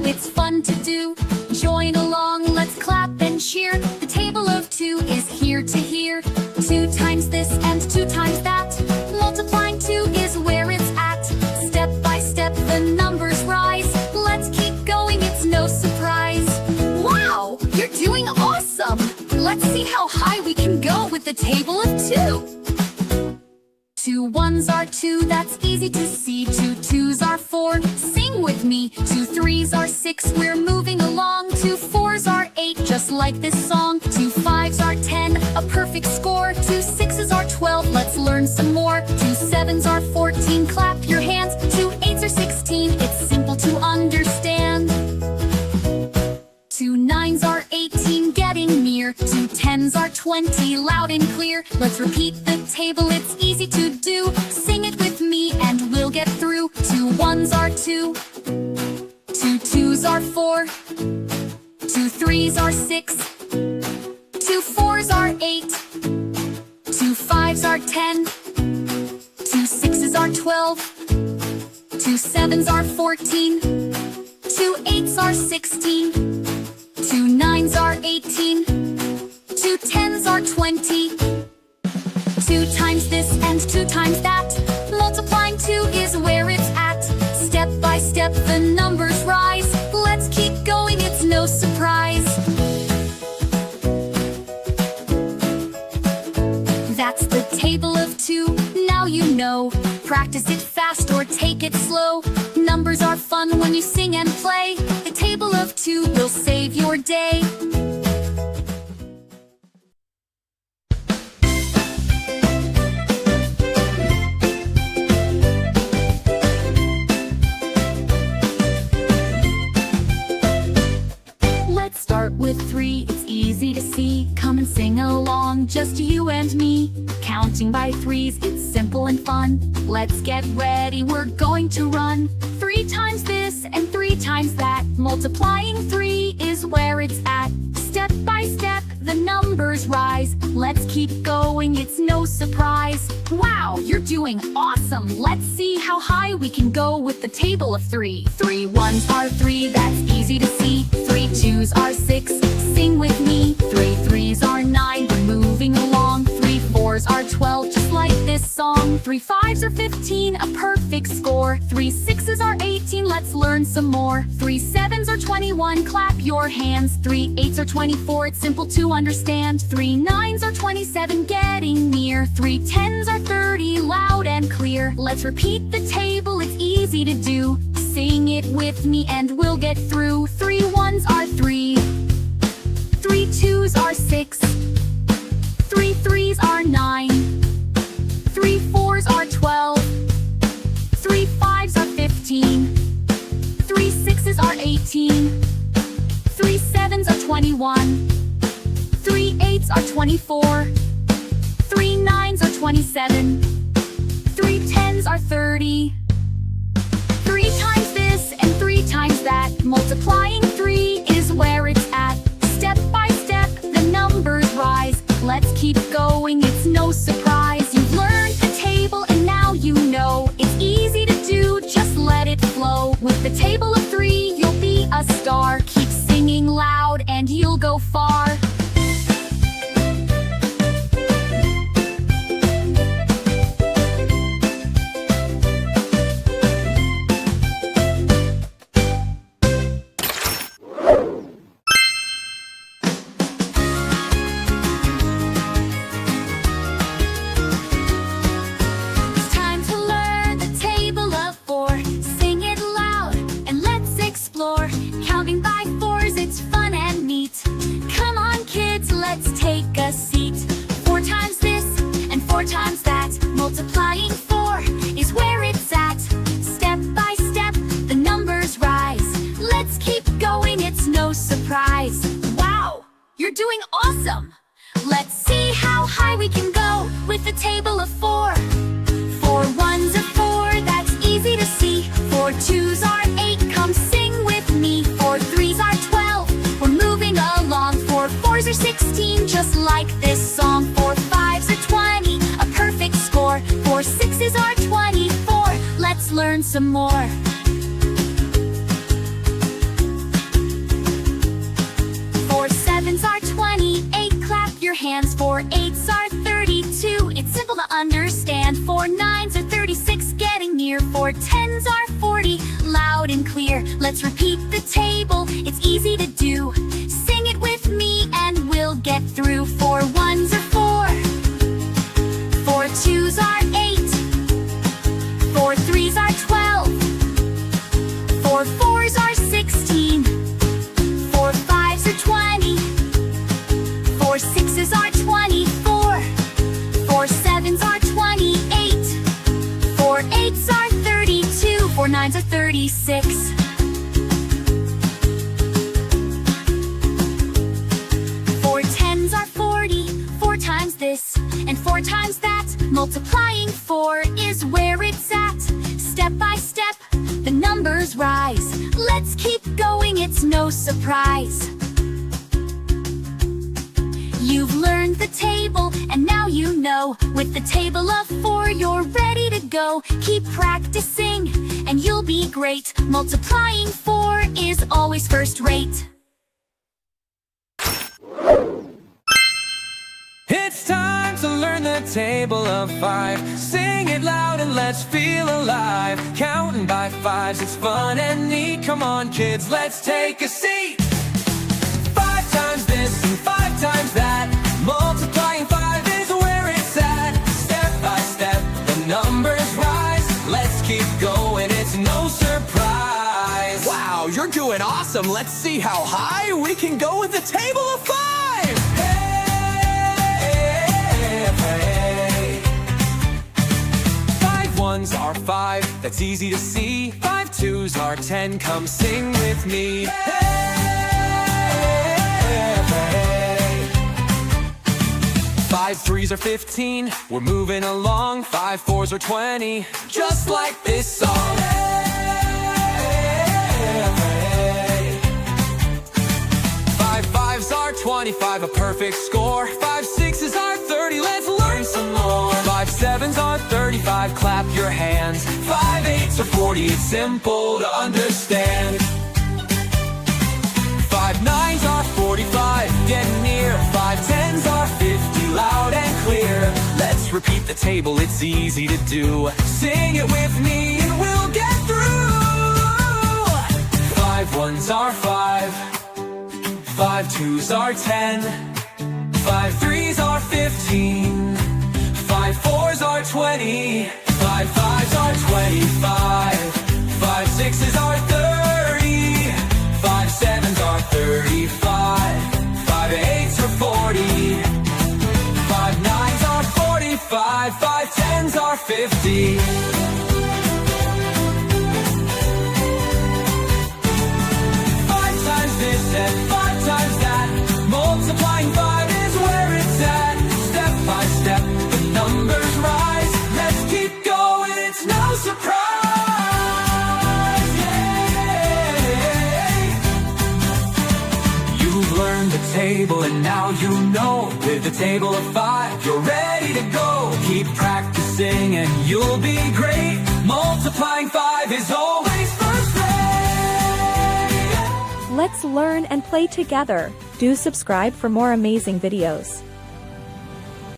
it's fun to do. Join along, let's clap and cheer. The table of 2 is here to hear. 2 times this and 2 times that. Multiplying 2 is where it's at. Step by step the numbers rise. Let's keep going, it's no surprise. Wow, you're doing awesome! Let's see how high we can go with the table of 2. 2 ones are 2, that's easy to see. 2 twos are 4, sing with me. 2 threes are 6, we're moving along. 2 fours are 8, just like this song. 2 fives are 10, a perfect score. 2 sixes are 12, let's learn some more. 2 sevens are 14, clap your hands. 2 eights are 16, it's simple to understand. 2 nines are 18, getting near. 2 tens are 20, loud and clear. Let's repeat the table, it's easy to do. Sing it with me and we'll get through. 2 ones are 2, 2 twos are 4, 2 threes are 6, 2 fours are 8, 2 fives are 10, 2 sixes are 12, 2 sevens are 14, 2 eights are 16, 2 nines are 18, 2 tens are 20. 2 times this and 2 times that. Multiplying 2 is where it's at. Step by step the numbers rise. Let's keep going, it's no surprise. That's the table of 2, now you know. Practice it fast or take it slow. Numbers are fun when you sing and play. The table of 2 will save your day. Let's start with 3, it's easy to see. Come and sing along, just you and me. Counting by 3s, it's simple and fun. Let's get ready, we're going to run. 3 times this and 3 times that. Multiplying 3 is where it's at. Step by step, the numbers rise. Let's keep going, it's no surprise. Wow, you're doing awesome! Let's see how high we can go with the table of 3. 3 ones are 3, that's easy to see. 3 twos are 6, sing with me. 3 threes are 9, we're moving along. 3 fours are 12, just like this song. 3 fives are 15, a perfect score. 3 sixes are 18, let's learn some more. 3 sevens are 21, clap your hands. 3 eights are 24, it's simple to understand. 3 nines are 27, getting near. 3 tens are 30, loud and clear. Let's repeat the table, it's easy to do. Sing it with me and we'll get through. 3 ones are 3, 3 twos are 6, 3 threes are 9, 3 fours are 12, 3 fives are 15, 3 sixes are 18, 3 sevens are 21, 3 eights are 24, 3 nines are 27, 3 tens are 30. 3 times this and 3 times that. Multiplying 3 is where it's at. Step by step the numbers rise. Let's keep going, it's no surprise. You've learned the table and now you know. It's easy to do, just let it flow. With the table of 3 you'll be a star. Keep singing loud and you'll go far. Multiplying 4 is where it's at. Step by step, the numbers rise. Let's keep going, it's no surprise. Wow, you're doing awesome! Let's see how high we can go with the table of 4. 4 ones are 4, that's easy to see. 4 twos are 8, come sing with me. 4 threes are 12, we're moving along. 4 fours are 16, just like this song. 4 fives are 20, a perfect score. 4 sixes are 24, let's learn some more. 5s, 4 8s are 32. It's simple to understand. 4 9s are 36, getting near. 4 10s are 40, loud and clear. Let's repeat the table, it's easy to do. Sing it with me and we'll get through. 4 1s are 4, 4 2s are 8, 4 3s are 12, 4 4s are 16, 4 5s are 20, 4 6s are 24, 4 7s are 28, 4 8s are 32, 4 9s are 36. 4 10s are 40, 4 times this and 4 times that. Multiplying 4 is where it's at. Step by step, the numbers rise. Let's keep going, it's no surprise. You've learned the table, and now you know. With the table of 4, you're ready to go. Keep practicing, and you'll be great. Multiplying 4 is always first rate. It's time to learn the table of 5. Sing it loud and let's feel alive. Counting by 5s, it's fun and neat. Come on kids, let's take a seat. 5 times this and 5 times that. Multiplying 5 is where it's at. Step by step, the numbers rise. Let's keep going, it's no surprise. Wow, you're doing awesome. Let's see how high we can go with the table of 5. Hey. 5 1s are 5, that's easy to see. 5 2s are 10, come sing with me. Hey. 5 3s are 15, we're moving along. 5 4s are 20, just like this song. Hey. 5 5s are 25, a perfect score. 5 6s are 30, let's learn some more. 5 7s are 35, clap your hands. 5 8s are 40, it's simple to understand. 5 9s are 45, getting near. 5 10s are 50, loud and clear. Let's repeat the table, it's easy to do. Sing it with me and we'll get through. 5 1s are 5, 5 2s are 10, 5 3s are 15, 5 4s are 20, 5 5s are 25, 5 6s are 30, 5 7s are 35, 5 8s are 40, 5 9s are 45, 5 10s are 50. 5 times this and 5 times that. Multiplying 5 is where it's at. Step by step, the numbers rise. Let's keep going, it's no surprise. Yay! You've learned the table and now you know. With the table of 5, you're ready to go. Keep practicing and you'll be great. Multiplying 5 is always first rate. Let's learn and play together. Do subscribe for more amazing videos.